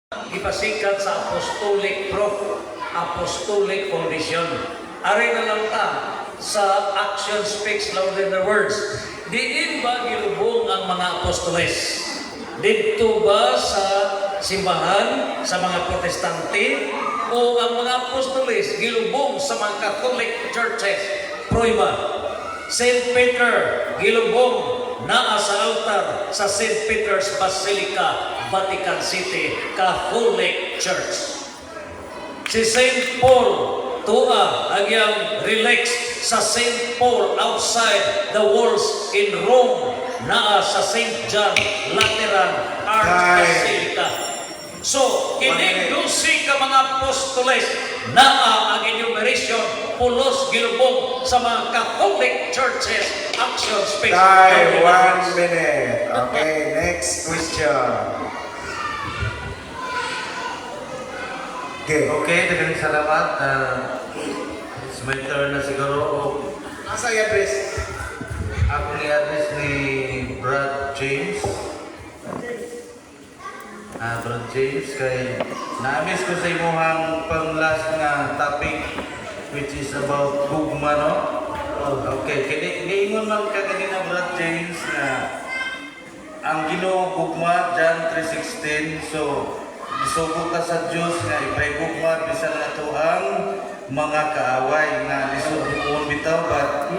Ipasikat sa apostolic foundation. Aray na lang ta sa action speaks louder than words. Diin ba gilubong ang mga apostoles? Dito ba sa simbahan, sa mga protestante, o ang mga apostoles gilubong sa mga Catholic churches? Prueba. St. Peter gilubong naa sa altar sa St. Peter's Basilica, Vatican City, Catholic Church. Si St. Paul tua agyang relax sa St. Paul outside the walls in Rome, naa sa St. John Lateran Archbasilica. So, kining dusi ka mga apostoles naa ang enumeration pulos gilubong sa mga Catholic churches action space. Time, 1 minute. Okay, next question. Okay, daghang salamat. It's my turn na siguro. Asa yung address? Ako ni address ni Brad James. Brad James, kay na-miss ko sa imuhang pang-last na topic which is about gugma, no? Okay, niingon man ka kanina, Brad James, na ang Ginoo gugma, John 3:16, so isugo ka sa Diyos nga ibay gugma bisan nato ang mga kaaway na lisugon bitaw, but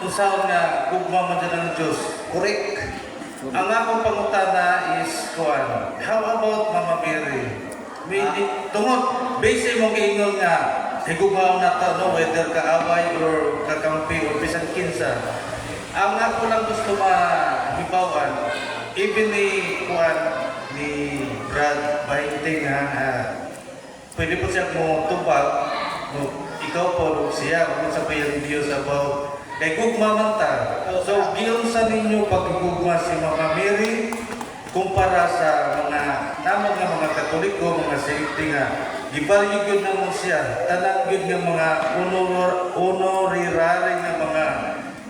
usaw nga gugma man dyan ang Diyos. Correct. Ang akong pangutana is kuan, how about Mama Mary? Tungod, base mo giingon nga higumaw na to, no, whether kaaway or kakampi or bisan kinsa. Ang ako lang gusto mahibawan, even ni kuan ni Brad Bainting pwede po siya mo tubag, no, ikaw po siya, kung sabihin Diyos about kay gugma man ta. So, giunsa ninyo pagigugma si Mama Mary kumpara sa mga Katoliko, mga sekte nga gibalyo gyud na mo siya, tanang gyud nga mga honorary nga mga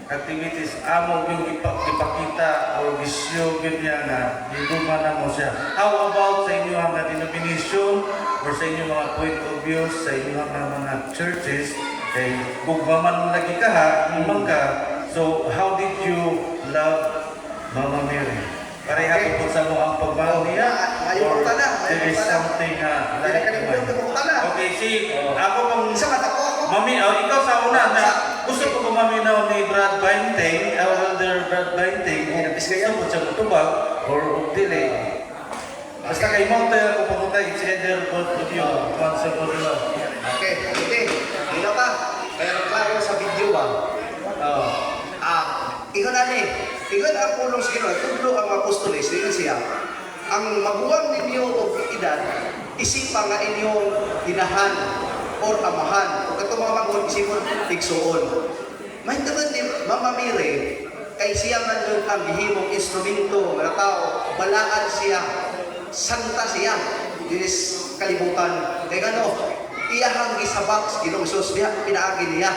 activities amo yung ipakita o gisyo gyud niya nga gigugma na mo siya. How about sa inyo nga denomination or sa inyo mga point of view sa inyo mga churches? Kay gugma man lagi ka ha, imang ka. So, how did you love Mama Mary? Pareha po sa mo ang pagmahal niya? Or there is something like okay, ako pang... Mami, ikaw sa una na gusto ko kumaminaw ni Brad Bainting, Elder Brad Bainting, gusto po siya matubag or delay. Basta kay mo tayo kung pamunta, it's either both of you, once a good love. Okay. Ino ka? Pero klaro sa video ba? Ikaw na ni. Ikaw ang pulong sa Ginoo. Tudlo ang apostoles. Ikaw siya. Ang maguwang ninyo o edad, isipa nga inyong hinahan or amahan. O katong mga maguwang isipon, tigsuon. May naman ni Mama Mary, kay siya man doon ang gihimong instrumento, mga tao, balaan siya, santa siya, dinis kalibutan. Kaya gano, iyahang isabak, Ginoong Hesus, pinaagi niya.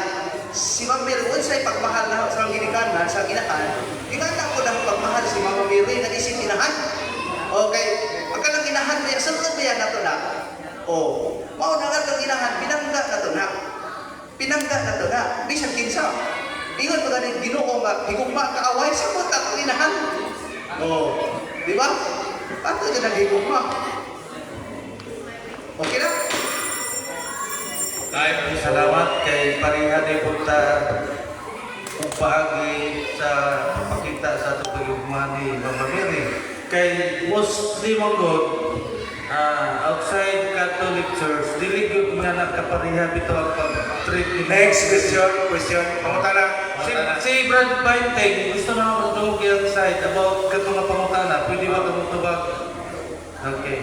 Si Mama Mary, unsay pagmahal na sa ginikanan, sa ginahan, ginana ko ng pagmahal si Mama Mary na isip inahan. Okay, pagka inahan niya, sunod niya na ito na. Mauna nga itong inahan, pinangga na ito na. Pinangga na ito na. Bisan kinsa. Ingon mo ganin, Ginoo nga, higugma kaaway, sabot ako inahan. Di ba? Pato dyan ang higugma. Okay na? Ay, salamat kay pareha ni punta upagi sa papakita sa ato pagugma ni Mama Mary. Kay mostly mo God, outside Catholic Church, dili gyud nga nakapareha bitaw ang pag-treat ni Next question. Pangutana. Si Brad Bainting, gusto na ako yung side about katong nga pangutana. Pwede ba itong tubag? Okay.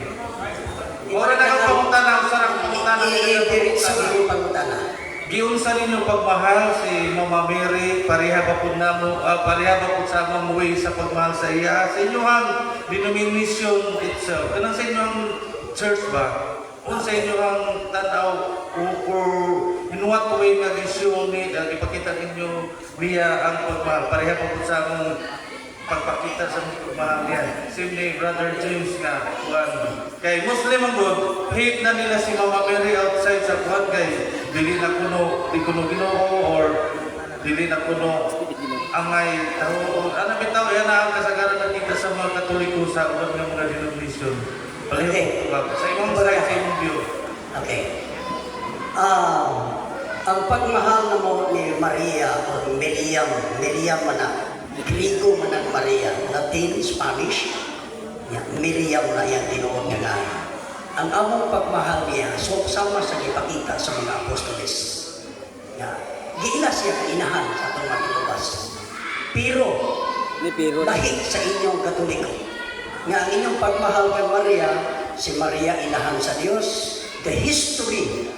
Ora na kang pangutana, usarang pangutana. I-diretso yung pangutana. Giunsa ninyo pagmahal si Mama Mary, pareha ba po sa among way sa pagmahal sa iya? Sa inyong denomination itself, kanang sa inyong church ba? O sa inyong tanaw or in what way nga gisyon ni ipakita ninyo niya ang pagmahal? Pareha ba po sa among pagpakita sa mga mahal yan. Same ni Brother James nga, kuhan. Kay Muslim ang God, hate na nila si Mama Mary outside sa kuhan kay dili na kuno, di kuno Ginoo or dili na kuno angay tao. Ano bitaw yan ang kasagaran na kita sa mga Katoliko sa uban ng mga denomination. Okay. Sa imong side, sa imong view. Okay. Ang pagmahal na mo ni Maria o Miriam man na, Griego man ang Maria, Latin, Spanish, Miriam na yan tinuod nga nga. Ang among pagmahal niya, so sama sa ipakita sa mga apostoles. Giila siya kainahan sa itong matulubas. Pero, lahi sa inyong Katoliko. Nga ang inyong pagmahal kay Maria, si Maria inahan sa Diyos. The history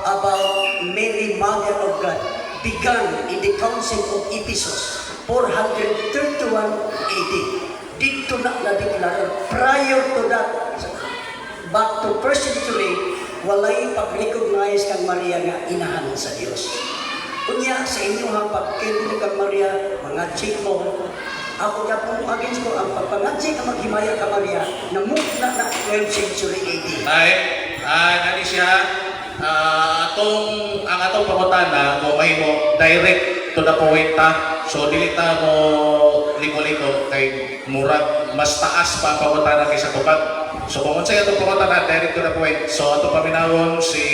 about Mary, Mother of God, began in the Council of Ephesus, 431 AD. Dito na na-declare, prior to that, back to first century, walay pag-recognize kang Maria nga inahan sa Diyos. Kunya sa inyo ha, pagkindi kang Maria, mga chik mo, ako na po against ko, ang pagpangadsik ang maghimaya ka Maria, na muna na 12th century AD. Nani siya, ang atong pangutana mo mahimo direct to the point ta. So dili ta mo liko-liko kay murag mas taas pa ang pangutana kaysa tubag. So kung unsay atong pangutana direct to the point. So ato paminawon si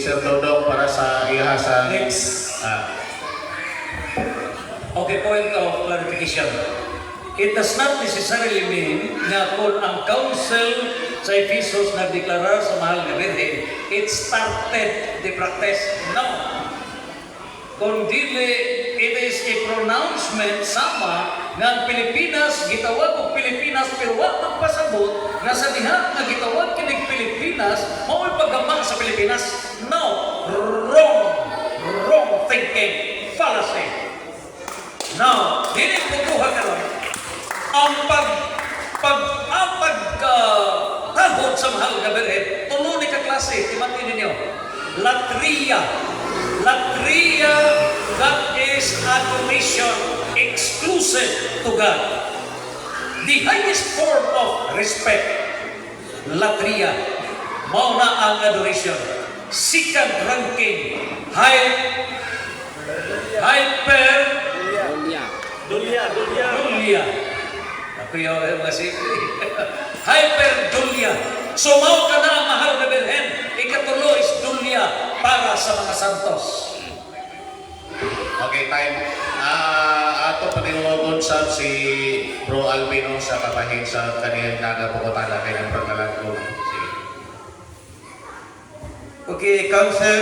Sir Dodong para sa iha sa Next. Okay, point of clarification. It does not necessarily mean na kung ang council sa Ephesus nagdeklarar sa mahal na Birhen, it started the practice. No. Kung dili, it is a pronouncement sama nga ang Pilipinas, gitawag og Pilipinas, pero wag magpasabot na sa diha nga gitawag kinig Pilipinas, mao'y paggamang sa Pilipinas. No. Wrong thinking. Fallacy. Now, dili putuha ka lang. Ang pagtahod sa mahal na Birhen, tulo ni ka klase, timati ninyo. Latria. Latria, that is adoration exclusive to God. The highest form of respect. Latria. Mao na ang adoration. Second ranking. Dulia. Ako yung masip. Hyperdulia. So, mao ka na ang mahal na Birhen. Ikatulo is dulia para sa mga santos. Okay, time. Ato paninuwagon sa si Bro Albino sa kabahin sa kaniyang nagapukutana kay ng pagkalagong. Sige. Okay, Council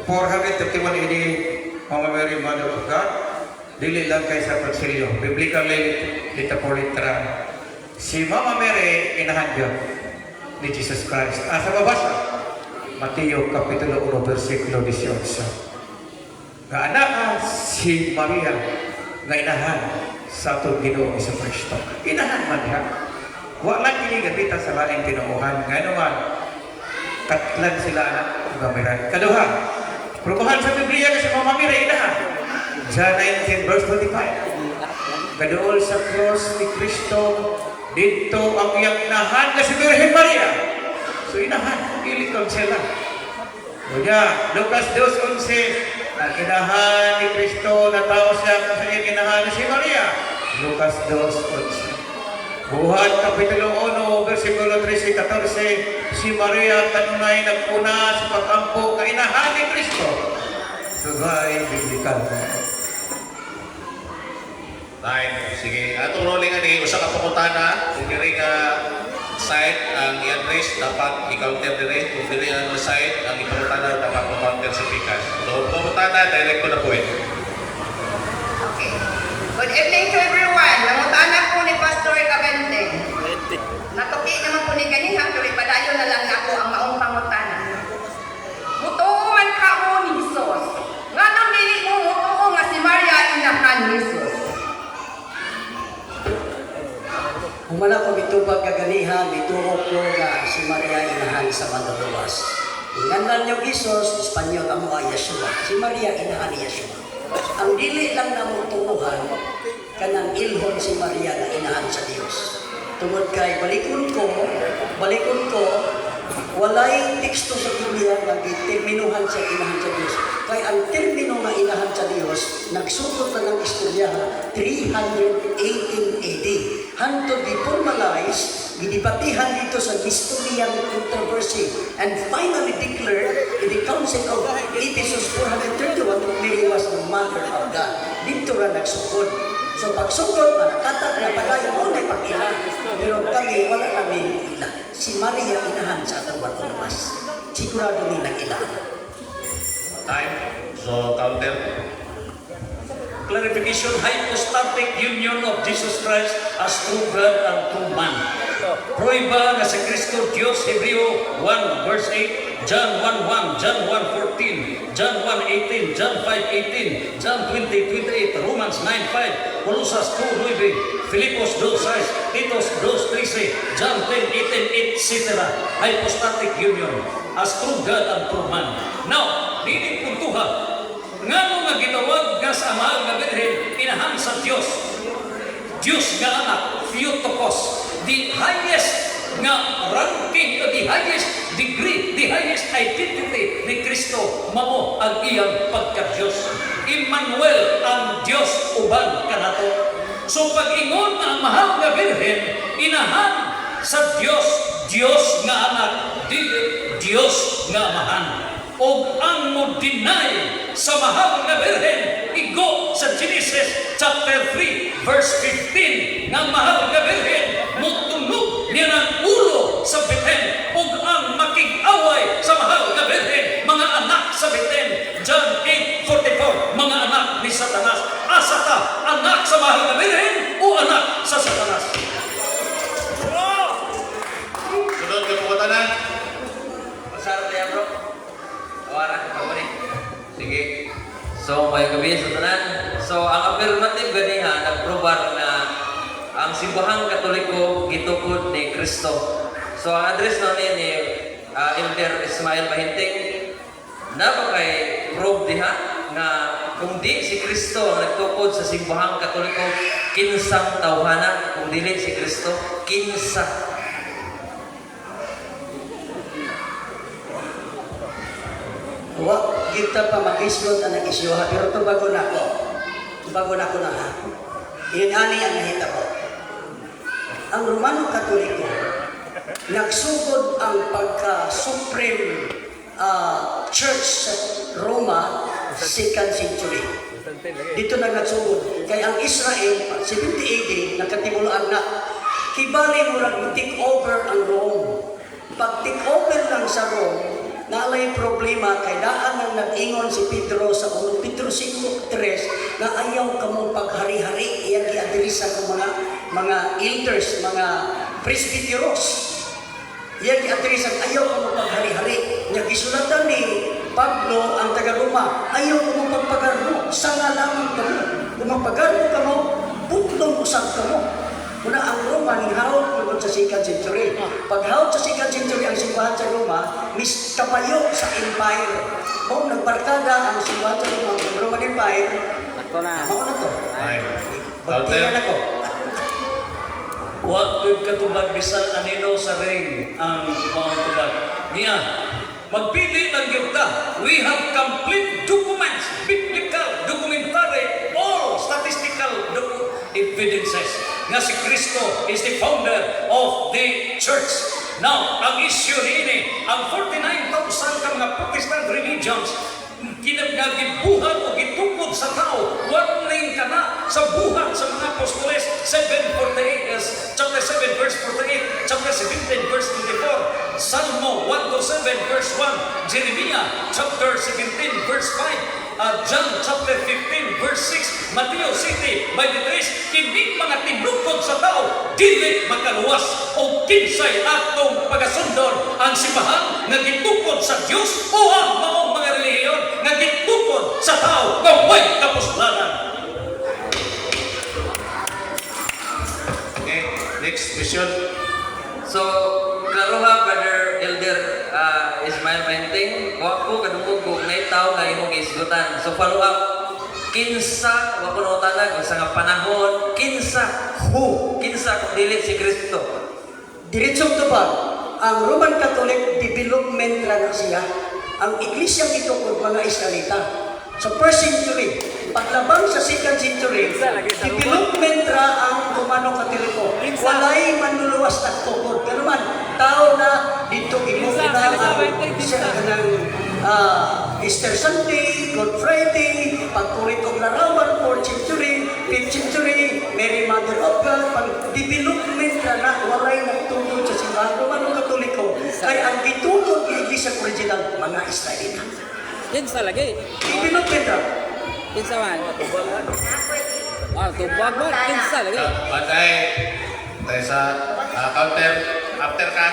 431 AD, Mama Mary, Mother of God, dili lang kay sa konsilyo. Biblically, lita por litra. Si Mama Mary, inahan Diyos ni Jesus Christ. Sa babasa, Mateo Kapitulo 1, versikulo 18. Nga anak si Maria, nga inahan sa itong Ginoong Iso Kristo. Inahan man niya. Walang kinigabita sa laing tinuuhan. Nga naman, katlan sila anak Mamiray. Kaduha, perubahan sa Biblia kasi Mama Mary inahan. John 19 verse 25. Kaduol sa cross ni Kristo, dito ang iyang inahan na si Virgen Maria. So inahan, ilikon sila. Kuya, Lucas 2:11, ang inahan ni Kristo na tao siya kasi iyang inahan na si Maria. Lucas 2:11. Buhat Kapitulo 1, versikulo 13-14, si Maria kanunay nagpuna sa pag-ampo kainahan ni Kristo. Sugay, biblikal. Time. Sige. Atong rolling ani usa ka pangutana, kung diri ka side ang i-address dapat i-counter dire, kung diri ang side ang ipangutana dapat i-counter sa pikas. So pangutana direct to the point. Okay. Good evening to everyone. Nangutana po ni Pastor Cabente. Natuki naman po ni kanina, pero ipadayo na lang ako ang maong pangutana. Mutuo man ka mo ni Jesus. Nga nang dili mo mutuo nga si Maria inahan ni Jesus. Humana ko bitubag kaganihan, bituo ko nga si Maria inahan sa manluluwas. Ingandang niyo Jesus, Espanyol amo ay Yeshua. Si Maria inahan ni Yeshua. Ang dili lang na mutuuhan, kanang ilhon si Maria na inahan sa Dios. Tungod kay balikon ko, walay teksto sa Biblia nga giterminuhan sa inahan sa Dios. Kay ang termino nga inahan sa Dios, nagsukot na ng istorya 318 AD. Hantod gi-formalize, gidibatihan dito sa Nestorian controversy, and finally declared in the Council of Ephesus 431 that Mary was the Mother of God. Dito ra nagsukod. So pagsukod, nakatag na padayon mo na pag-ila. Pero kami, wala kami ila. Si Maria inahan sa atong Barnabas. Sigurado ni nag-ila. Time. So, counter. Clarification, hypostatic union of Jesus Christ as true God and true man. Prueba na si Kristo Diyos, Hebreo 1 verse 8, John 1:1, John 1:14, John 1:18, John 5:18, John 20:28, Romans 9:5, Colosas 2:9, Filipos 2:6, Titos 2:13, John 10:18, etc. Hypostatic union as true God and true man. Now, dili puntuha ngano nga gitawag nga sa mahal nga Birhen inahan sa Dios. Dios nga anak, Theotokos, the highest nga ranking, the highest degree, the highest identity ni Kristo, mao ang iyang pagka-Diyos. Emmanuel, ang Diyos uban kanato. So pag-ingon na ang mahal nga Birhen inahan sa Dios, Dios nga anak, dili Dios nga amahan. O ang mo deny sa mahal nga Birhen, igo sa Genesis chapter 3 verse 15, nga mahal nga Birhen mutunog niya ng ulo sa biten, o ang makig-away sa mahal nga Birhen, mga anak sa biten. John 8:44, mga anak ni Satanas. Asa ka, anak sa mahal nga Birhen o anak sa Satanas? Sunod ka pumatanan. Pasara tayo bro. Awara, ako ni. Sige. So, may gabi sa tanan. So, ang affirmative ganiha, nagprobar na ang simbahang Katoliko gitukod ni Kristo. So, ang address na ni Elder Ismael Mahinting, na ba kay prove diha na kung di si Kristo ang nagtukod sa simbahang Katoliko, kinsang tawhana, kung dili si Kristo, kinsa. Wa kita pa mag-islot ang nag-isyuha, pero ito bago na ko na ha. Inani ang nahita ko. Ang Romano Katoliko, nagsugod ang pagka-supreme church sa Roma 2nd century. Dito na nagsugod. Kaya ang Israel, 70 AD, nakatimulaan na. Kibali mo lang take over ang Rome. Pag take over lang sa Rome, nalay problema kay daan nang nag-ingon si Pedro sa 1 Pedro 5:3 na ayaw kamong paghari-hari, iyang giadresa ko mga elders, mga presbyteros. Iyang giadresa ayaw kamong paghari-hari. Nya gisulatan ni Pablo ang taga Roma, ayaw kamong pagpagarbo, sanga lamang kamo. Kung magpagarbo kamo, butlong usap kamo. Una ang Roma, hawd tungkol sa 2nd century. Pag hawd sa 2nd century ang simbahan sa Roma, mis kapayo sa empire. Kung nagbarkada ang simbahan sa Roma, ang Roman Empire, ako na to. Bagtiyan ako. Huwag ko'y katubag bisan anino sa ring ang mga tubag. Niya, magpili lang yun ta. We have complete documents, biblical, documentary, all statistical evidences na si Kristo is the founder of the church. Now, ang issue rin ang 49,000 ka mga Protestant religions gibuhat o gitukod sa tao, warning ka na sa buhat sa mga apostoles. 7:48, chapter 7 verse 48, chapter 17 verse 24, Salmo 1:7 verse 1, Jeremiah chapter 17 verse 5, John chapter 15 verse 6, Mateo City by the trace, kini mga tinukod sa tao dili makaluwas o kinsay atong pagasundon ang simbahan nga gitukod sa Dios o ang mga relihiyon nga gitukod sa tao nga way kapuslanan. Okay, next question. So, klaro ha, Brother Elder Ismael Mahinting, wa ko kadungog kung naitaw nga imong isgutan. So, follow up, kinsa wa kuno tanag sa nga panahon kinsa kung dili si Kristo. Diretsong tubag, ang Roman Catholic development na siya. Ang iglesia ito kung mga Israelita. Sa first century, paglabang sa second century, development ra ang Romano Katoliko. Walay manluluwas na tukod. Pero man, tao na dito imukin na ang Easter Sunday, Good Friday, pagkulit og larawan, 4th century, 5th century, Mary Mother of God, pag-development na walay nagtulog sa simbahan Romano Katoliko. Kaya ang gitulog ng iglesia original, mga Israelita. Kinsa lagi? Development ra. Kinsa man? Ah, tubag mo. Kinsa lagi? Patay. Tayo sa counter. After ka.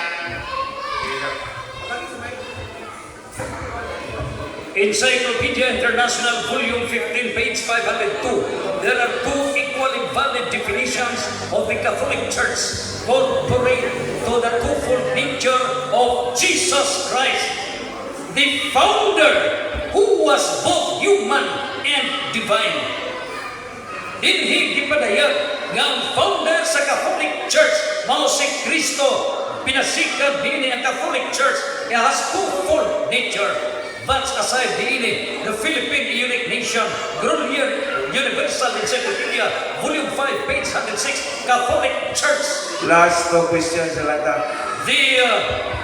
Encyclopedia International, Volume 15, page 502. There are two equally valid definitions of the Catholic Church contrary to the twofold nature of Jesus Christ, the founder who was both human and divine. Dinhi gipadayag nga ang founder sa Catholic Church mao si Kristo. Pinasikad dinhi ang Catholic Church. It has twofold nature. That's aside dinhi the Philippine Unique Nation, Grolier Universal Encyclopedia, Volume 5, page 106, Catholic Church. Last two questions sa lata. The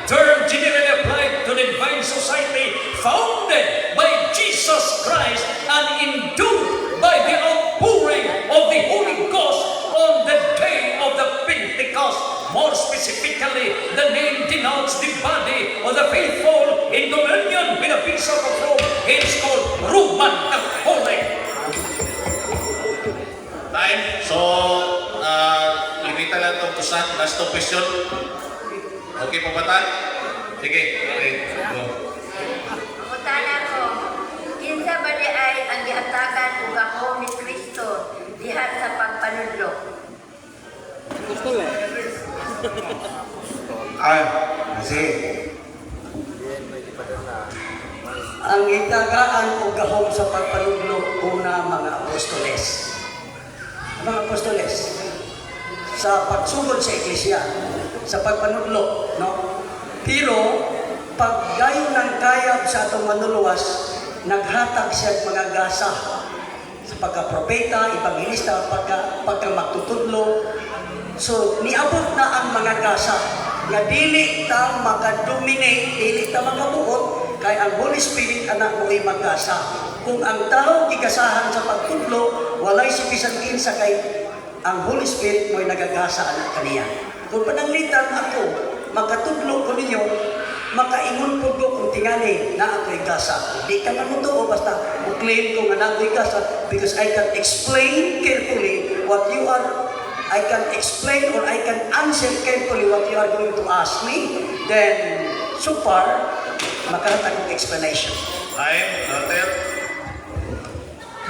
term generally applied to the divine society founded by Jesus Christ and endued by the outpouring of the Holy Ghost on the day of the Pentecost. More specifically, the name denotes the body of the faithful in communion with the Bishop of Rome. It's called Roman Catholic. Time. So, limitan lang itong tusan. Last two question. Okay po ba tayo? Sige. Okay. Go. Mutana ko, kinsa ba di ay ang giatagan ug ako ni Kristo diha sa pagpanudlo? Gusto lang. Kasi, Ang itagaan o gahom sa pagpanudlo una mga apostoles. Mga apostoles, sa pagsugod sa iglesia, sa pagpanudlo, no? Pero, pag gayon ng kayab sa atong manuluwas, naghatag siya mga gasa sa pagka-propeta, evangelista, pagka-magtutudlo. So, niabot na ang mga gasa nga dili ta maka-dominate, dili ta makabuot, kay ang Holy Spirit anak mo'y magasa. Kung ang tao gigasahan sa pagtudlo, walay subisan kinsa kay ang Holy Spirit mo'y nagagasa anak kaniya. Kung pananglitan ako, makatudlo ko ninyo, makaingon po ko kung tingali na ako'y gasa. Hindi ka manuto o basta claim ko nga na ako'y gasa because I can explain carefully what you are, I can explain or I can answer carefully what you are going to ask me. Then, so far, makahatag ng explanation. Time. Counter.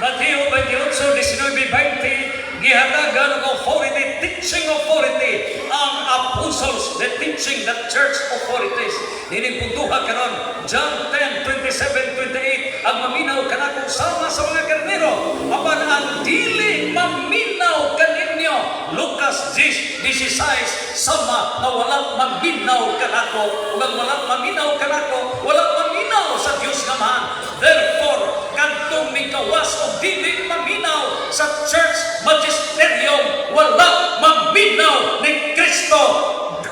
Mateo 28, 19, 20, gihatagan ng authority, teaching authority, ang apostles, the teaching, the church authorities. Dinipuntuha karon John 10, 27, 28, ang maminaw kanako sama sa mga karnero, apan ang dili maminaw kaninyo. Lucas 10, 16, sama na walang maminaw kanako, ug ang walang maminaw kanako, walang maminaw sa Dios nga Amahan. Therefore, kadtong mikawas o dili maminaw sa church magisterium, wala maminaw ni Kristo.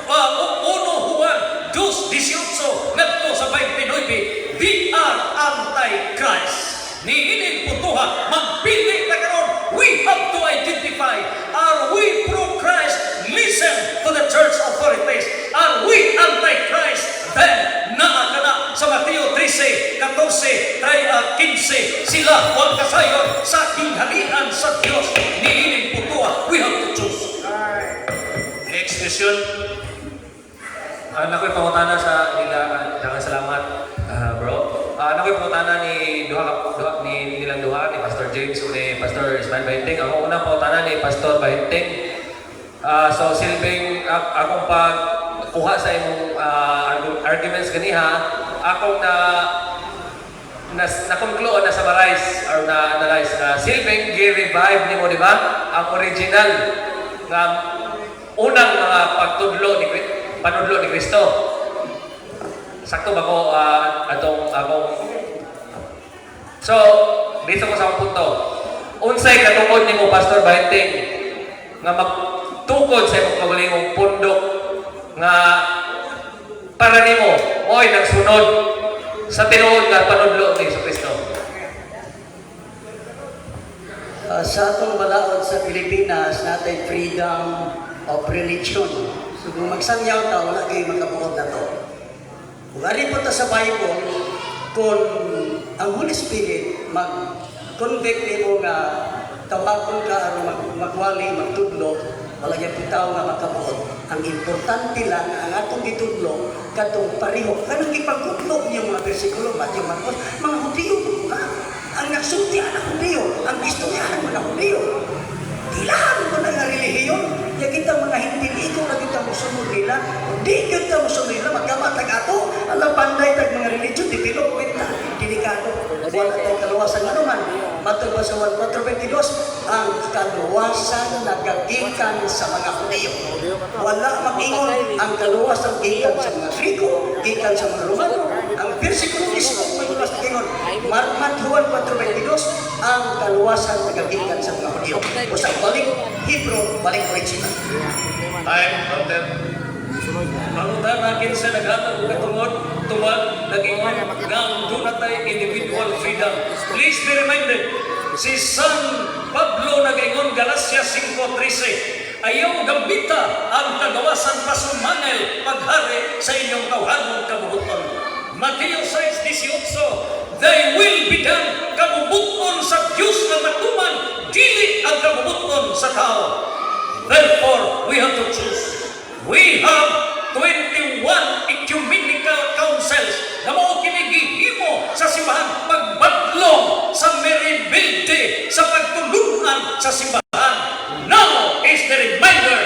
1 Juan 2:18 ngadto sa 29, we are anti-Christ. Niinin putuha, magpili na karon. We have to identify, are we pro-Christ? Listen to the church authorities. Are we anti-Christ? Then, naa ka na sa Mateo 13, 14, 15, sila wal kasayon sa kingharian sa Dios. Niinin putuha, we have to choose. Next question. Nakoy pangutana sa nila, daghang salamat, bro. Nakoy pangutana ni nilang duha, ni Pastor James ug ni Pastor Ismael Bahinting. Ako unang pangutana ni Pastor Bahinting. So silbing akong pagkuha sa imong arguments ganiha, akong na-conclude na summarize or na-analyze na silbing gi-revive nimo, di ba? Ang original nga unang mga panudlo ni Kristo. Sakto ba ko akong So, dito ko sa akong punto. Unsay katungod nimo Pastor Bahinting nga magtukod sa imong kaugalingong pundok nga para nimo oy nagsunod sa tinuod nga panudlo ni Kristo. Sa atong balaod sa Pilipinas, natin freedom of religion. So kung magsangyaw ta, wala kayo makabuod na to. Kung ari po ta sa Bible, kung ang Holy Spirit mag-convict nimo nga tawagon ka aron magwali, magtudlo, wala gyud bitaw nga makabuod. Ang importante lang ang atong gitudlo katong pareho. Kanang gipagkudlo niyo mga bersikulo, Matthew, Marcos, mga Hudiyo ka. Ang nagsulti ang Hudiyo, ang gusto niya ang mga Hudiyo. Dilahan mo na nga relihiyon. Ya kita mga hindi ikaw na kita musunod nila. Di kita musunod nila, magkamatag ato. Alam panday tag mga religion, di pilok na. Delikado. Wala tayong kaluwasan nga naman. Matag ba sa 1:22, ang kaluwasan nagagikan sa mga Hudiyo. Wala mag-ingon ang kaluwasan gikan sa mga Grigo, gikan sa mga Romano. Ang versikulo mismo magulas na ingon, Juan 4:22, ang kaluwasan nagagikan sa mga Hudiyo. Usang balik Hebrew, balik original. Time, Brother. Mangutan natin sa naghatag o katungod, tuwag, nag-ingon, nga doon natin individual freedom. Please be reminded, si San Pablo nag-ingon, Galacia 5:13, ayaw gambita ang kagawasan pasumangil paghari sa inyong tawhanong kabubuton. Mateo 6:18, they will be done kabubuton sa Diyos na matuman, dili ang kabubuton sa tao. Therefore, we have to choose. We have 21 ecumenical councils na mao kini gihimo sa simbahan pagbadlong sa merebelde sa pagtulungan sa simbahan. Now is the reminder.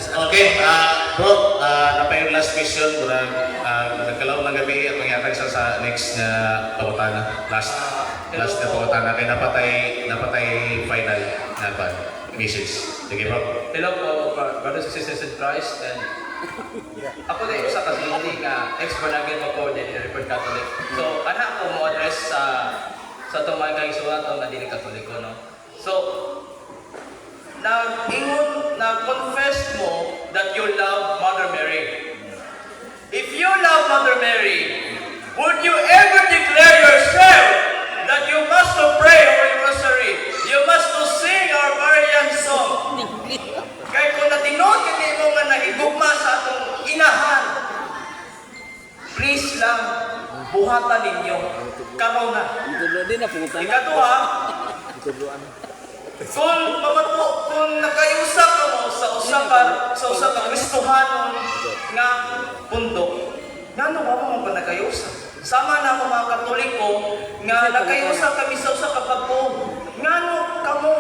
Okay, bro, napay yung last question. Nagkalaw ng gabi at mangyatag sa next na pangutana. Last na pangutana. Kaya napatay final na message. Sige, bro. Hello po, brothers and sisters in Christ. And ako din sa kasindi nga ex-Barangay Mako din Referred Catholic. So, anak ko mo address sa tumay kay sulat o nga dili Katoliko, no? So, na-confess mo that you love Mother Mary. If you love Mother Mary, would you ever declare yourself that you must to pray our rosary, you must to sing our Marian song? Kaya kung natinod hindi mo nga nahigugma sa atong inahan, please lang, buhatan ninyo. Kamaw na. Ikaduha, kung nakayusak ka mo sa usa ka Kristohanon nga bundok, ngano ba mo ba nakayusak? Sama na ako mga Katoliko nga nakayusak kami sa usa ka pagtuo. Ngano kamo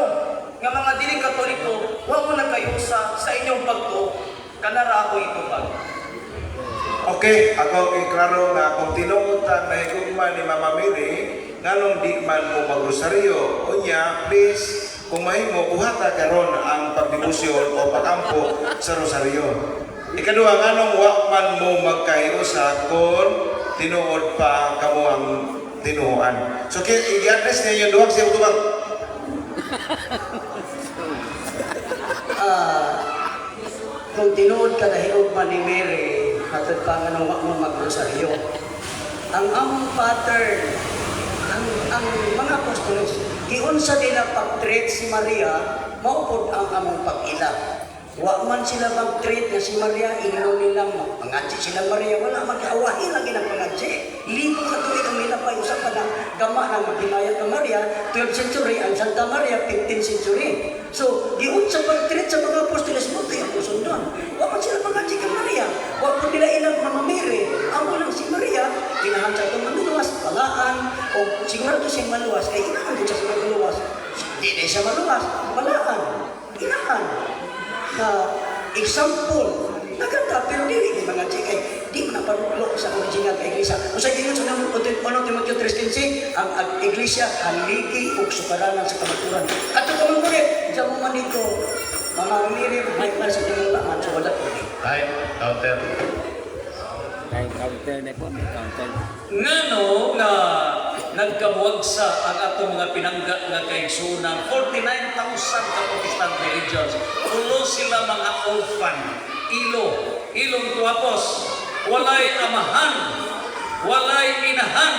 nga mga dili Katoliko, wa mo nakayusak sa inyong pagtuo. Kanara ako itubag. Okay, ako iklaro na kung tinuutan na higugma ni Mama Mary, nganong di man mo magrosaryo, unya, please, kung mahimo, buhata karon ang pagdibusyon o pagampo sa rosaryo. Ikaduha, nganong wakman mo magkahiusa kung tinuod pa kamo ang tinuuan. So, i-address niya yung duwag siya utubang. Kung tinuod ka na hiugma ni Mary, hatod pa nga nung mo magrosaryo. Ang among pattern, ang mga apostolos, giunsa nila pag-treat si Maria, maupod ang among pag-ila. Wa man sila mag-treat na si Maria, ininom nilang pangadji sila Maria, wala mag-awahin lagi ng pangadji. Libo ka tuwid ang milapay, usap pa ng gama ng maghinayat ng Maria, 12th century, ang Santa Maria, 15th century. So, giunsa pag-treat sa mga apostolos mo, ito yung kusundon. Wa man sila pangadji kang Maria, wa po nila ilang Mama Mary, amo lang si Maria, kinahansag ng maluwas, palaan, o siguro ito siyang maluwas, kaya inahan din siya sa maluwas. Hindi siya maluwas, palaan, inahan. Example, naganda pero dili ni mga chikay, di mo napanulok sa original ka iglesia. Kung sa gingon sa 1 Timoteo 3:15, ang iglesia haligi ug sukaranan sa kamaturan. Ato ka man kulit, sa mo man dito, mga mirip, may man sa tingin laman, so wala ko. Time, counter. Ay, counter na po, may counter. Ngano nga nagkabuwag sa ang atong mga pinangga nga kaigsunan 49,000 ka Protestant religions. Ulo sila mga orphan, ilong tuwapos, walay amahan, walay inahan.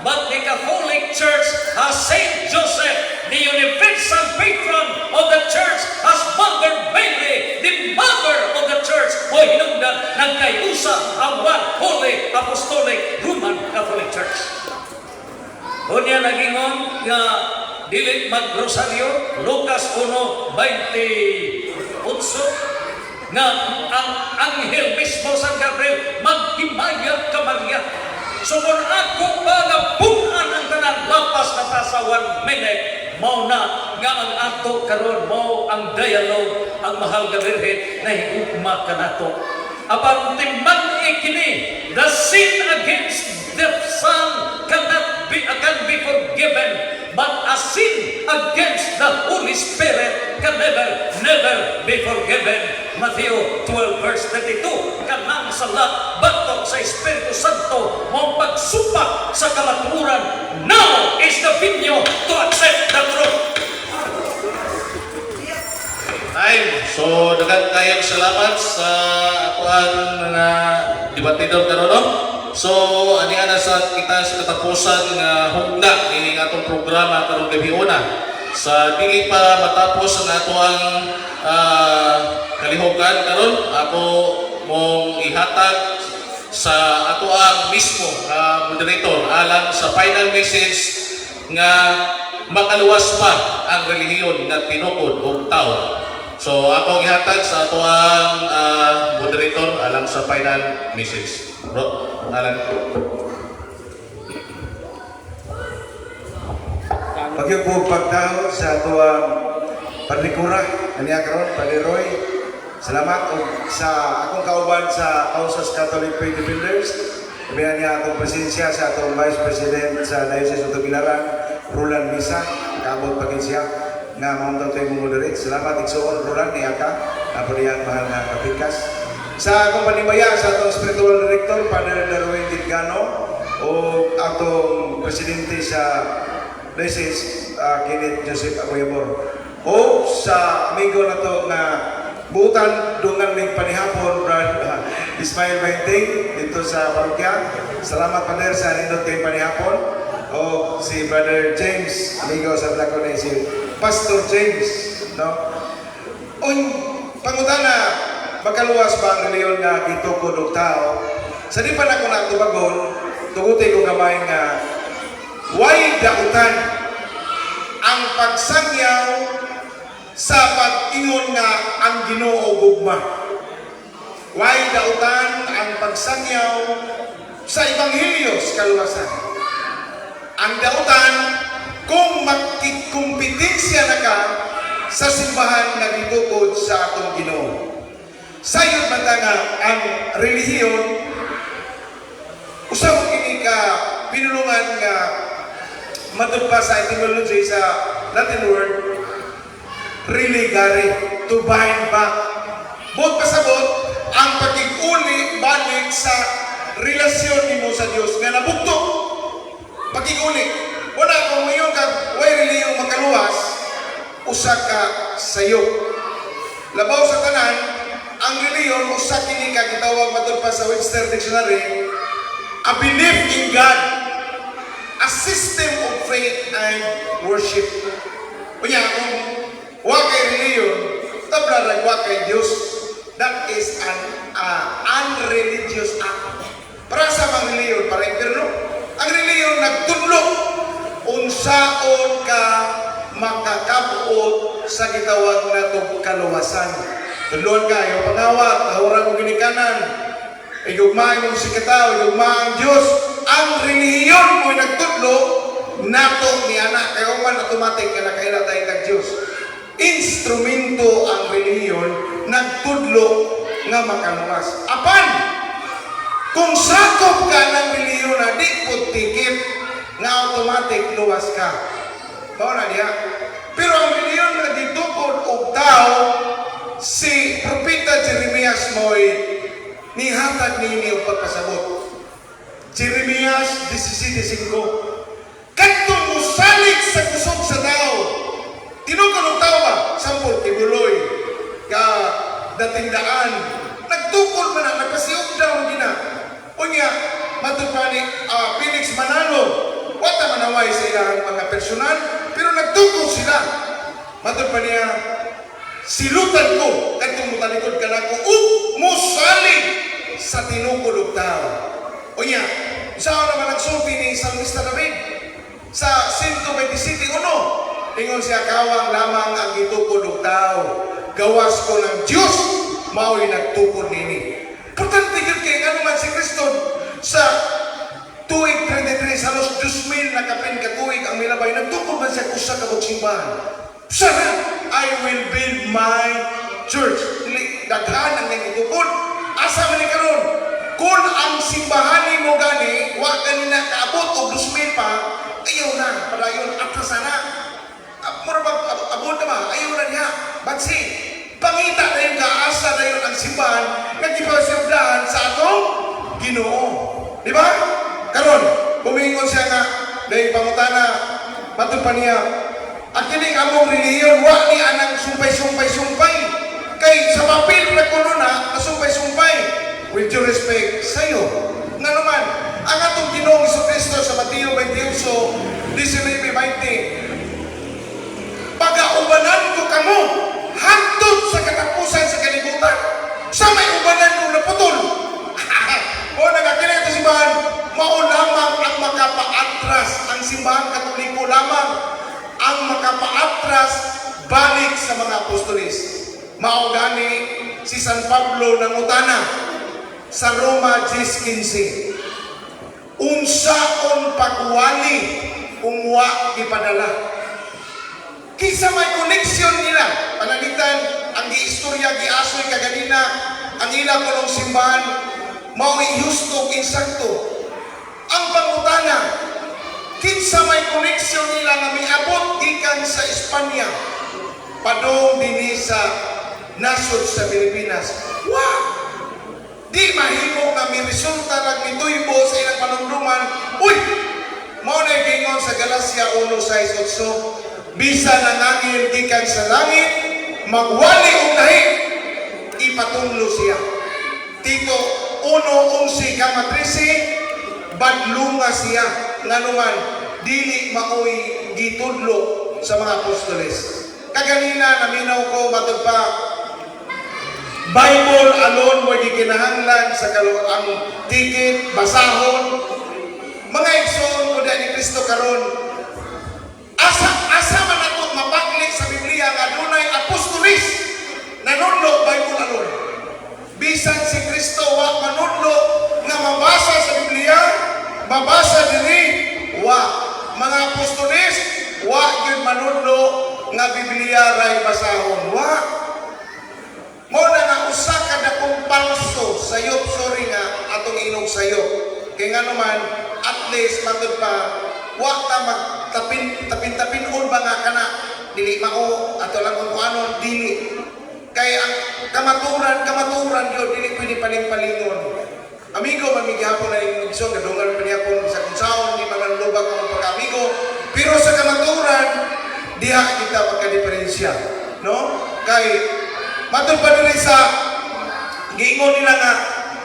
But the Catholic Church has Saint Joseph, the universal patron of the church, has Mother Mary, the mother of the church, o hinungdan nagkayusa ang one holy apostolic Roman Catholic Church. Unya nagingon nga dili mag-rosaryo, Lucas 1:28, nga ang anghel mismo San Gabriel maghimayag ka Maria. So kung ako ba nabunan ang tanan lapas na ta sa 1 minute, mao na nga ang ato karon mao ang dialogue ang mahal nga Birhen na higugma kanato. Apan timman ikini, the sin against the Son can be forgiven, but a sin against the Holy Spirit can never be forgiven. Matthew 12:32, kanang sala batok sa Espiritu Santo mong pagsupak sa kamaturan. Now is the video to accept the truth. Time. So, daghang kayong salamat sa atuan mga debatidor karon, no? So, ani ana sa kita sa katapusan nga hugna ini atong programa karong gabi una. Sa dili pa matapos ang atuang kalihukan karon, ako mong ihatag sa atuang mismo moderator alang sa final message nga makaluwas pa ang relihiyon nga tinukod og tao. So ako ihatag sa atuang moderator alang sa final message. Bro, alang. Pagyo po pagtao sa atuang panlikura, kaniya karon, Padre Roy. Salamat og sa akong kauban sa Kausas Catholic Faith Defenders. Kabihan niya akong presensya sa atong Vice President sa Diocese of Tubilaran, Roland Misa. Kaabot pagin siya nga mauntaw tayo moderate. Salamat igsoon Roland niya ka, napalihan mahal na kapikas. Sa akong panimaya sa atong Spiritual Director, Padre Darwin Gitgano, o atong Presidente sa Diocese, Kenneth Joseph Agoyabor. O sa amigo na to na butan dungan may panihapon, Brad Ismail Bainting dito sa parokya. Salamat Pader sa nindot kay panihapon. O si Brother James, amigo sa Blacone, si Pastor James, no? Pangutana, magkaluwas ba ang reliyon nga gitukod og tao? Sa di pa na ko natubagon, tuguti ko gamay nga way dautan ang pagsangyaw sa pag-ingon nga ang Ginoo gugma. Way dautan ang pagsangyaw sa Ebanghelyo sa kaluwasan. Ang dautan kung magkikumpetensya na ka sa simbahan na gitukod sa atong Ginoo. Sayod man nga ang relihiyon, usab kini ka pinulungan nga matugpa sa etymology sa Latin word religare, to bind back. Bot pasabot ang pagig-uli balik sa relasyon nimo sa Dios nga nabugto. Pagig-uli, wala kung ngayon ka way reliyong makaluwas, usa ka sayo. Labaw sa tanan, ang reliyon usa kini ka gitawag matugpa sa Webster Dictionary, a belief in God, a system of faith and worship. Kunya, kung wakay reliyon, tabla lang wakay Diyos. That is an unreligious act. Para sa mga reliyon, para impirno, ang reliyon nagtudlo unsaon ka makakabuot sa gitawag na itong kaluwasan. Tudloan kayo, pangawat, tahurang mo ginikanan, igugmain mo si katao, igugmain ang Diyos. Ang relihiyon mo nagtudlo, nato ni anak, kayo man automatic ka nakaila tayo kag Diyos. Instrumento ang relihiyon, nagtudlo nga makaluwas. Apan, Kung sakop ka ng reliyon na di po tikit, nga automatic luwas ka. Mao na niya. Pero ang reliyon na ditukod og tao, si Propeta Jeremias mo'y nihatag nini og pagpasabot. Jeremias 17:5. Kadtong musalig sa kusog sa tao. Tinukod og tao ba? Sampol kibuloy ka dating daan. Nagtukod man na nagpasiog daw gina. Unya matupani Felix Manalo. Wata manaway sa ilang mga personal, pero nagtukod sila. Matupani silutan ko kadtong mutalikod kanako ug musalig sa tinukod og tao. Unya, saan naman nagsulti ni Salmista David? Sa 127:1, ingon siya, kawang lamang ang gitukod og tao, gawas ko ng Diyos, mao'y nagtukod nini. Importante yun kay ano man si Kristo sa tuig 33, halos 2,000 na kapin katuig ang milabay, nagtukod man siya kusa kabog simbahan. Sana, I will build my church. Daghan ang nagtukod. Asa man ni karon? Kung ang simbahan mo gani, wa ganina kaabot og 2,000 pa, ayaw na, padayon, atras na. Mura ba, abot na ba? Ayaw na niya. Bagsi, pangita na yung kaasa na yun ang simbahan, nagipasibdahan sa atong Ginoo. Di ba? Karon, bumingon siya nga, dahil pangutana, matupan niya, at kining among reliyon, wa ni anang sumpay-sumpay-sumpay. Kay sa papel na kuno na, nasumpay-sumpay. With due respect sa'yo. Nga naman, ang atong Ginoong Jesucristo sa Mateo 28:19, pag-aubanan ko kamo, hantod sa katapusan sa kalibutan. Sa may ubanan kong naputol. O nagkakinig ito simbahan, mao lamang ang makapaatras, ang simbahan Katoliko lamang ang makapaatras balik sa mga apostolis. Mao gani si San Pablo nangutana sa Roma 10:15. Unsaon pagwali kung wa gipadala. Kisa may koneksyon nila. Panalitan, ang giistorya, giasoy kaganina, ang ilang kulong simbahan, mao ihusto, insakto. Ang pangutana, kinsa may koneksyon nila nga miabot gikan sa Espanya, padong dinhi sa nasod sa Pilipinas. Wow! Di mahimo nga mi resulta lang mituybo sa ilang panunduman. Uy! Mao na gingon sa Galacia 1:6-8, bisan ang angin gikan sa langit, magwali og lahi, ipatunglo siya. Tito 1:11-13, badlunga siya nga naman dili maoy gitudlo sa mga apostoles. Kaganina naminaw ko matod pa Bible alone mo gikinahanglan sa ang ticket, basahon. Mga igsoon ko ni Kristo karon. Asa man nato mapaklik sa Biblia nga dunay apostolis nanudlo Bible alone. Bisan si Kristo wa manudlo nga mabasa sa Biblia, mabasa diri wa. Mga apostolis wa gyud manudlo nga Biblia ray basahon. Wa. Mo na nga usa ka dakong palso sayop, sorry nga atong inog sayop. Kay nga naman at least matod pa wa ta magtapin-tapin-on ba nga kana dili mao ato lang kung ano dili. Kay ang kamaturan yun dili pwede paling-palingon. Amigo mamigihapon na yung igsoon kadungan pa niya kung sa kunsaon di mga lubag ang pagka-amigo, pero sa kamaturan diha kita magka-diferensya, no? Kay matod pa rin sa giingon nila nga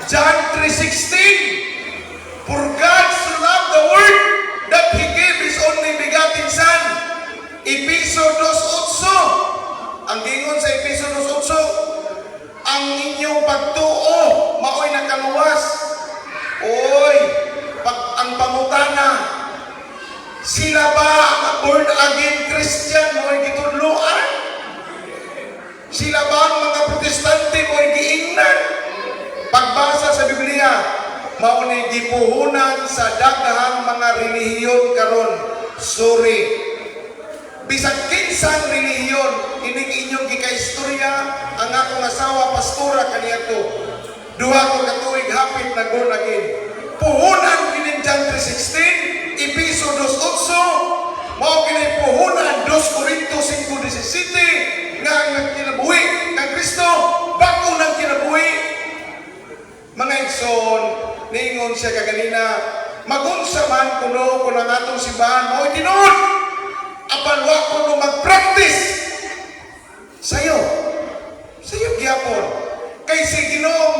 John 3:16, for God so loved the world that He gave His only begotten Son. Episo 2:8, ang giingon sa Episo 2:8, ang inyong pagtuo maoy nakaluwas. Oy, ang pangutana, sila ba ang born again Christian mo'y gitudloan? Sila ba ang mga protestante mo'y giingnan? Pagbasa sa Biblia, maunay gipuhunan sa daghang mga relihiyon karon. Sorry. Bisag kinsang relihiyon, ining inyong gikaistorya, ang akong asawa pastora kaniadto. Duha ko katuig hapit na born again. bersikulo 17 nga ang kinabuhi ng Kristo bago nang kinabuhi. Mga igsoon, niingon siya kaganina, magunsa man kuno kung ang atong simbahan mo'y tinuod, apan wa kuno mag-practice sayo gyapon. Kay si Ginoong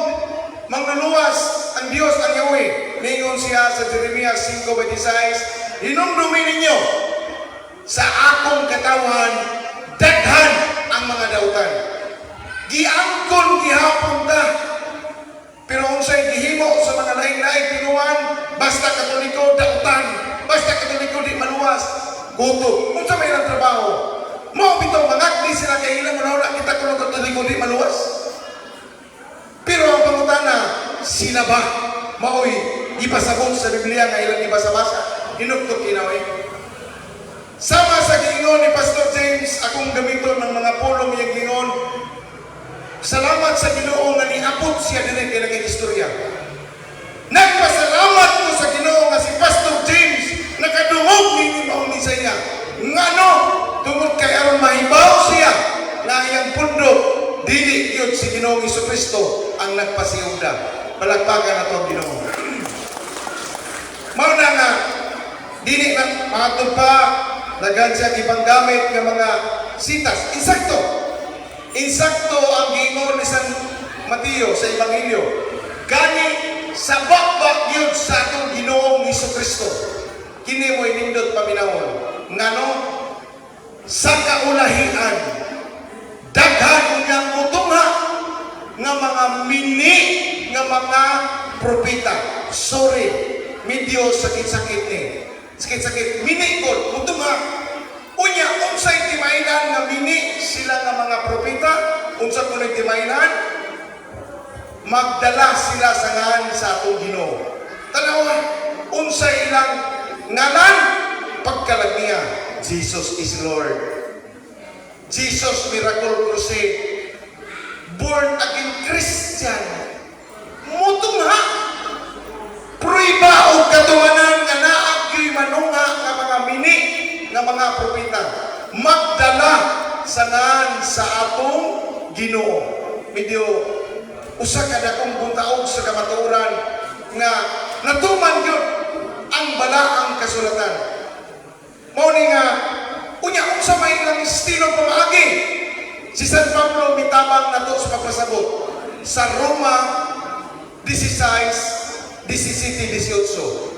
mangluluwas ang Dios ang yawi. Niingon siya sa Jeremias 5:26, hinumdumi ninyo sa akong katawan daghan ang mga dautan. Giangkon gihapon ta. Pero unsay gihimo sa mga lain-lain tinuan, basta Katoliko dautan, basta Katoliko di maluwas, gutom. Unsa may ilang trabaho? Mo bitaw mangagdi sila kay ilang una kita kuno Katoliko di maluwas. Pero ang pangutana, sila ba maoy ipasabot sa Biblia nga ilang ibasa-basa? Hinuktok kinaway. Sama sa giingon ni Pastor James, akong gamiton ng mga pulong iyang giingon, salamat sa Ginoo nga niabot siya din kay naging istorya. Nagpasalamat ko sa Ginoo nga si Pastor James nakadungog ni mauni sa iya. Ngano tungod kay aron mahibaw siya na iyang pundo dili gyud si Ginoong Jesucristo ang nagpasiugda. Palagpagan nato ang Ginoo. Mao na nga dili na maadto pa daghan siya gipanggamit nga mga sitas. Insakto ang giingon ni San Mateo sa Ebanghelyo. Gani sa bakbak yun sa atong Ginoong Jesucristo. Kini mo inindot paminahon. Ngano? Sa kaulahian, daghan unyang mutungha nga mga mini nga mga propeta. Sorry, medyo sakit-sakit ni. Sakit-sakit. Mini ko, mutungha. Unya, unsay timainan nga mini sila nga mga propeta, unsa kunay timainan, magdala sila sa ngalan sa atong Ginoo. Tanawa, unsay ilang ngalan, pagkalagniya, Jesus is Lord. Jesus Miracle Crusade, born again Christian, mutungha, pruiba o katuwanan nga naagyoy manunga nga mga mini nga mga propeta magdala sa ngalan sa atong Ginoo. Medyo usa ka dakong buntaog sa kamatuoran nga natuman gyud ang balaang kasulatan. Mao ni nga unya unsa may ilang estilo pamaagi si San Pablo mitabang nato sa pagpasabot sa Roma 16, 17, 18.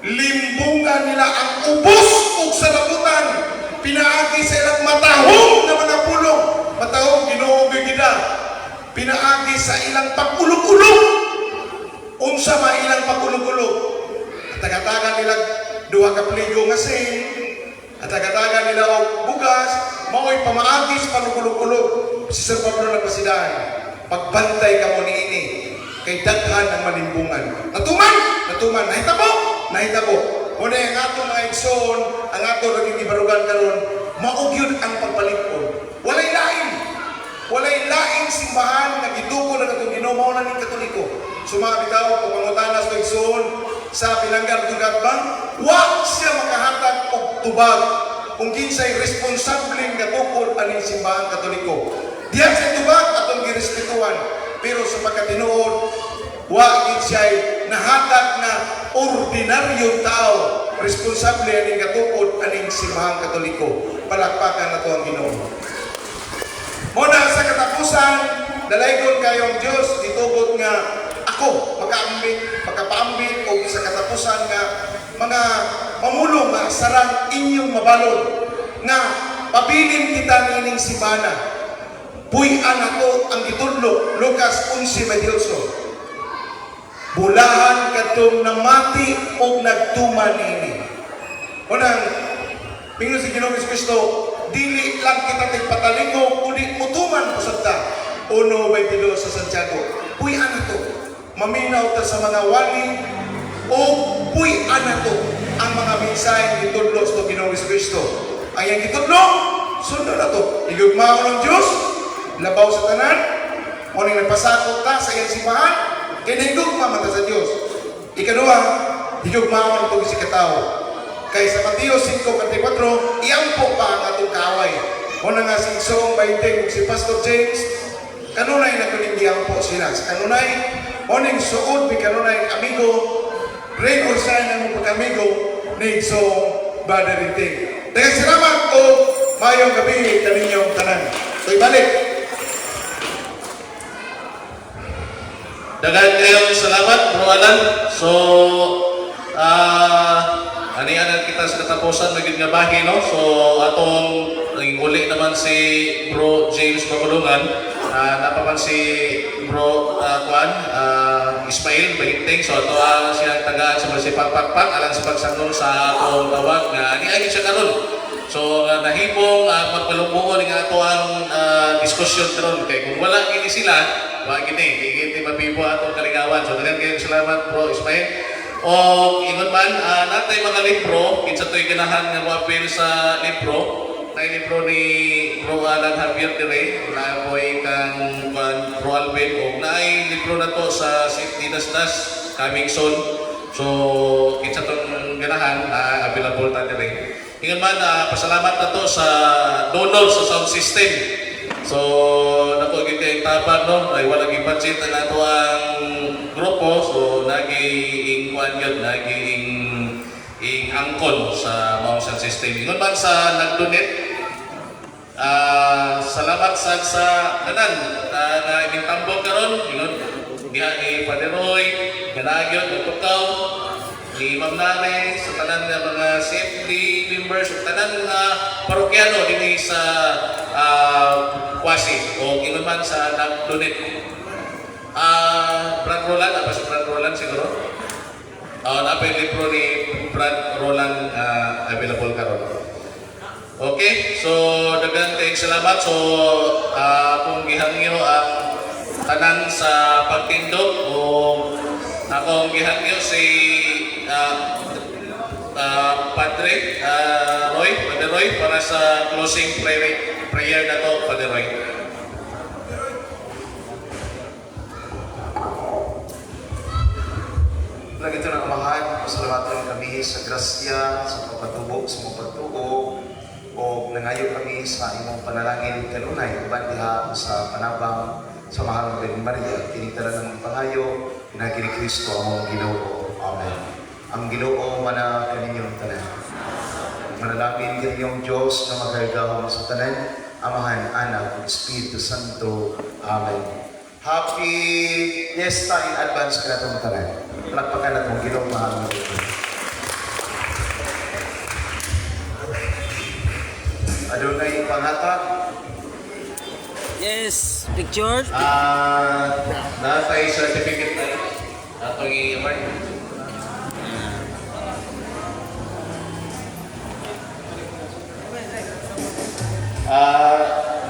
Limbungan nila ang ubos ug salabutan pinaagi sa ilang matahong na mga pulong, matahong Ginoo gida, pinaagi sa ilang pagulog-ulog. Unsa ma ilang pagulog-ulog? Tagatagan nila duha ka pligo nga sin, at tagatagan nila og bugas, mao'y pamaagi sa pagulog-ulog. Si San Pablo nagpasidahan, pagbantay ka mo niini kay daghan ang malimbungan. Natuman, nahitabo. Muna ang atong mga igsoon, ang atong naging ibarugan karon, maugyod ang pagpalipon. Walay laing simbahan na gituko na itong Ginoo na ng Katoliko. Sumabitaw kung pangutanas ng igsoon sa pinanggar tugatbang, wa siya makahatag og tubag kung kinsay responsableng gatukod aning simbahan Katoliko. Diyan sa tubag atong girespetuhan, pero sa pagkatinuod, wa gid siya nahatag na ordinaryong tao responsable aning gatukod aning simbahan Katoliko. Palakpakan nato ang Ginoo. Muna sa katapusan, dalaygon kayong Diyos, ditugot nga ako makapaambit o sa katapusan nga mga mamulong nga sarang inyong mabalod nga pabilin kita nining simana. Puy-an ako ang gitudlo, Lucas 11:28. Bulahan katong namati o nagtuman ini. Unang, pingon si Ginoong Jesucristo, dili lang kita tigpatalingo, kundi mutuman po sa ta. 1:22 sa Santiago. Puy-an ato. Maminaw ta sa mga wali o puy-an ato ang mga mensahe ni Tudlo sa Ginoong Jesucristo. Ayang gitudlo, sunod ato. Igugmao ng Diyos, labaw sa tanan, o nang nagpasakot ta sa iyang simbahan, kaya higugma man ta sa Diyos. Ikaduha, higugmao ito si katao. Kay sa Mateo 5:4, iampo pa ang atong kaaway. Muna nga si Igsong Baiteng, si Pastor James, kanunay na kuninggihan po sila. Sa kanunay, morning suod, may kanunay amigo, rain or shine ang pag-amigo ni Igsong Brother Iting. Daghang salamat o mayong gabi kaninyong tanan. To'y balik. Daghang kayong salamat, Bro Alan. So, anianan kita sa katapusan maging nga bahi, no? So, atong uli naman si Bro James Makulungan. Napaman si Bro Ismail Bahinting. So, ato siya tagaan sa mga pagpakpak alang sa pagsangnon sa atong tawag nga aniagin siya karon. So, nahimong magpalungkuon nga ato ang diskusyon karon kay kung wala gini sila, wala gini mapibo atong kalingawan. So, daghang kayong salamat, Bro Ismail. O ingon man, natay mga libro, kinsa to'y ganahan nga mo-appeal sa libro. Nay libro ni Bro Alan Javier Dire, na po'y kang Bro Alvin, o naay libro na to sa Safety Das coming soon. So, kinsa to'ng ganahan, available ta dire. Ingon man, pasalamat na to sa donor sa sound system. So, naku, yung tabang, no? Ay walang budget na ito ang grupo. So, naging kuan yun, naging angkon sa mga sound system. Ingon man sa nag-donate, salamat sa kanan na iming tambok karon. Ingon, diha ni Paderoy, ganagyon, nagtukaw, ni Ma'am Nanay, sa tanan ng mga safety members, sa tanan ng parokyano din sa Kwasi, o ingon man sa nag-donate. Brad Roland, apa si Brad Roland siguro? Napay libro ni Brad Roland available karon. Okay, so daghang kayong salamat. So kung gihangyo ang tanan sa pagtindog, o akong gihangyo si Padre Roy para sa closing prayer na to, Padre Roy. Lagi ito ng amahan, pasalamatan kami sa grasya, sa pagpatubog, sa mga pagtuo, o nangayo kami sa imong panalangin kanunay, uban diha sa panabang sa mahal ng Birhen Maria, tinitala ng pangayo, pinagi ni Kristo ang Ginoo. Amen. Ang Ginoo mana kaninyong tanan. Manalangin kaninyong Diyos na magagawang sa tanan, Amahan, Anak, Espiritu Santo. Amen. Happy Fiesta in advance ka na itong tanan. Palagpakan na itong Ginoo mahal ng Birhen. Adunay pangatag. Yes, picture. Natay certificate na yun. Atong i-award.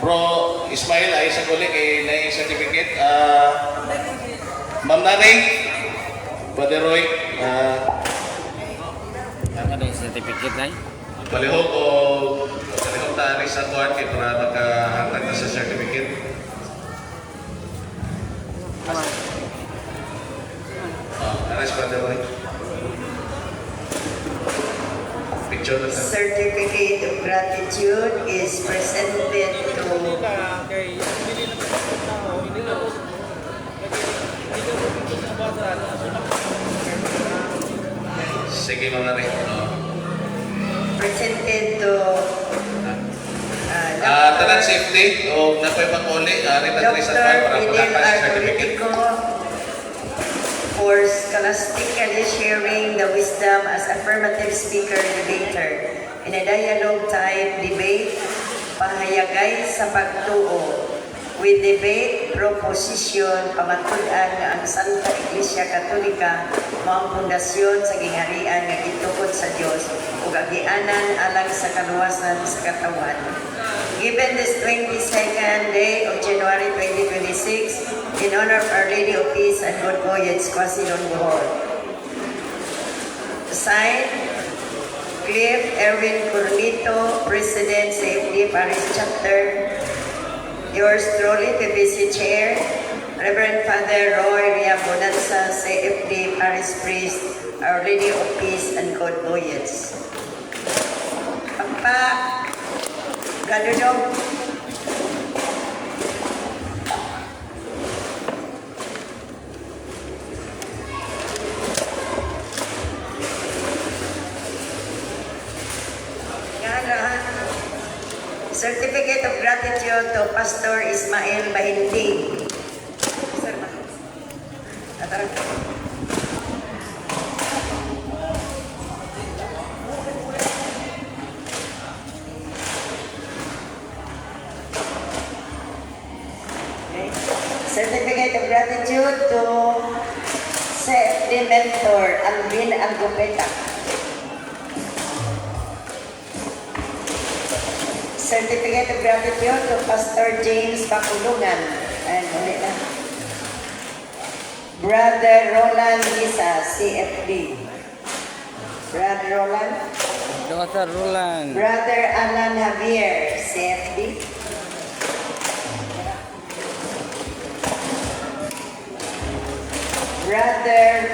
Bro Ismail, ay sa kuli kay na yung certificate. Ma'am Nanay, Brother Roy, Ano yung certificate na palihog o palihog tayo sa kuwan kay para makahatag na sa certificate. Aras Brother Roy. Picture na sa Certificate of gratitude is presented to sige mga rin. presented to Tanan safety o napay panguli, rin ang reason para Dr. Fidel pagkakas sa certificate. Arbolitico for scholastically sharing the wisdom as affirmative speaker debater in a dialogue type debate, pahayagay sa pagtuo with debate proposition pamatud-an nga ang Santa Iglesia Katolika mao ang pundasyon sa gingharian nga gitukod sa Dios ug agianan alang sa kaluwasan sa katawan. Given this 22nd day of January 2026 in honor of Our Lady of Peace and Good Voyage, Quasilon, Bohol. Signed, Cliff Erwin Cornito, President, CFD Paris Chapter. Yours truly, PBC Chair, Reverend Father Roy Riabonanza, CFD Paris Priest, Our Lady of Peace and Good Voyage. Pagpa, Brother Dog. Certificate of Gratitude to Pastor Ismael Bahinding. Sir, Atara. Certificate of Gratitude to Safety Mentor Alvin Angupeta. Certificate of Gratitude to Pastor James Bakulungan. Ayan, ulit na. Brother Roland Lisa, CFD. Brother Roland. Brother Roland. Brother Alan Javier, CFD. Brother